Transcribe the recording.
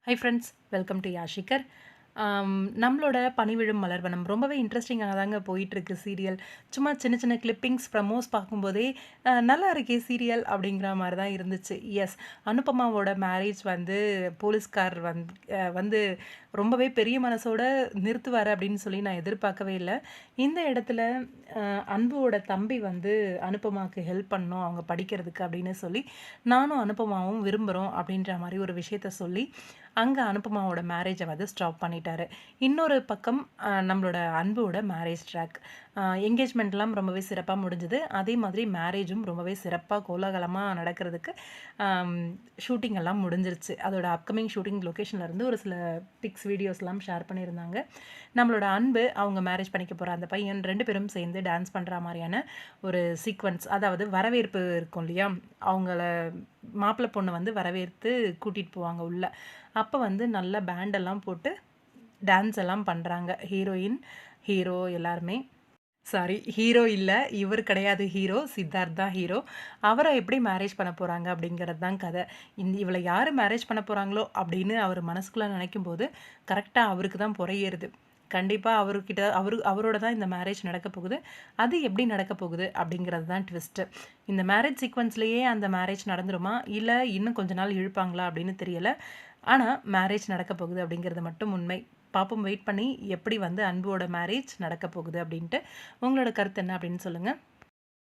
High friends, welcome to யாஷிகர். நம்மளோட பனிவிழும் மலர்வனம் ரொம்பவே இன்ட்ரெஸ்டிங்காக தாங்க போயிட்டுருக்கு சீரியல். சும்மா சின்ன சின்ன கிளிப்பிங்ஸ், ப்ரமோஸ் பார்க்கும்போதே நல்லா இருக்கே சீரியல் அப்படிங்கிற மாதிரி தான் இருந்துச்சு. எஸ், அனுபமாவோட மேரேஜ் வந்து போலீஸ்கார் வந்து ரொம்பவே பெரிய மனசோட நிறுத்துவார் அப்படின்னு சொல்லி நான் எதிர்பார்க்கவே இல்லை. இந்த இடத்துல அன்புவோட தம்பி வந்து அனுபமாவுக்கு ஹெல்ப் பண்ணணும் அவங்க படிக்கிறதுக்கு அப்படின்னு சொல்லி நானும் அனுபமாவும் விரும்புகிறோம் அப்படின்ற மாதிரி ஒரு விஷயத்த சொல்லி அங்கே அனுபமாவோட மேரேஜை வந்து ஸ்டாப் பண்ணிட்டாரு. இன்னொரு பக்கம் நம்மளோட அன்போட மேரேஜ் ட்ராக் என்கேஜ்மெண்ட்லாம் ரொம்பவே சிறப்பாக முடிஞ்சுது. அதே மாதிரி மேரேஜும் ரொம்பவே சிறப்பாக கோலாகலமாக நடக்கிறதுக்கு ஷூட்டிங் எல்லாம் முடிஞ்சிருச்சு. அதோட அப்கமிங் ஷூட்டிங் லொக்கேஷன்லேருந்து ஒரு சில பிக்ஸ் வீடியோஸ்லாம் ஷேர் பண்ணியிருந்தாங்க. நம்மளோட அன்பு அவங்க மேரேஜ் பண்ணிக்க போகிற அந்த பையன் 2 பேரும் சேர்ந்து டான்ஸ் பண்ணுற மாதிரியான ஒரு சீக்வன்ஸ், அதாவது வரவேற்பு இருக்கும் இல்லையா, அவங்கள மாப்பிள்ளை பொண்ணு வந்து வரவேற்று கூட்டிகிட்டு போவாங்க உள்ள. அப்போ வந்து நல்ல பேண்டெல்லாம் போட்டு டான்ஸ் எல்லாம் பண்ணுறாங்க ஹீரோயின், ஹீரோ எல்லாருமே. சாரி, ஹீரோ இல்லை, இவர் கிடையாது ஹீரோ, சித்தார்த் தான் ஹீரோ. அவரை எப்படி மேரேஜ் பண்ண போகிறாங்க அப்படிங்கிறது தான் கதை. இவளை யார் மேரேஜ் பண்ண போகிறாங்களோ அப்படின்னு அவர் மனசுக்குள்ளே நினைக்கும் போது கரெக்டாக அவருக்கு தான் புறையேறுது. கண்டிப்பாக அவரோட தான் இந்த மேரேஜ் நடக்க போகுது. அது எப்படி நடக்க போகுது அப்படிங்கிறது தான் ட்விஸ்ட்டு. இந்த மேரேஜ் சீக்வன்ஸ்லேயே அந்த மேரேஜ் நடந்துருமா, இல்லை இன்னும் கொஞ்ச நாள் இழுப்பாங்களா அப்படின்னு தெரியலை. ஆனால் மேரேஜ் நடக்க போகுது அப்படிங்கிறது மட்டும் உண்மை. பாப்போம், வெயிட் பண்ணி எப்படி வந்து அன்போட மேரேஜ் நடக்க போகுது அப்படின்ட்டு. உங்களோட கருத்து என்ன அப்படின்னு சொல்லுங்கள்.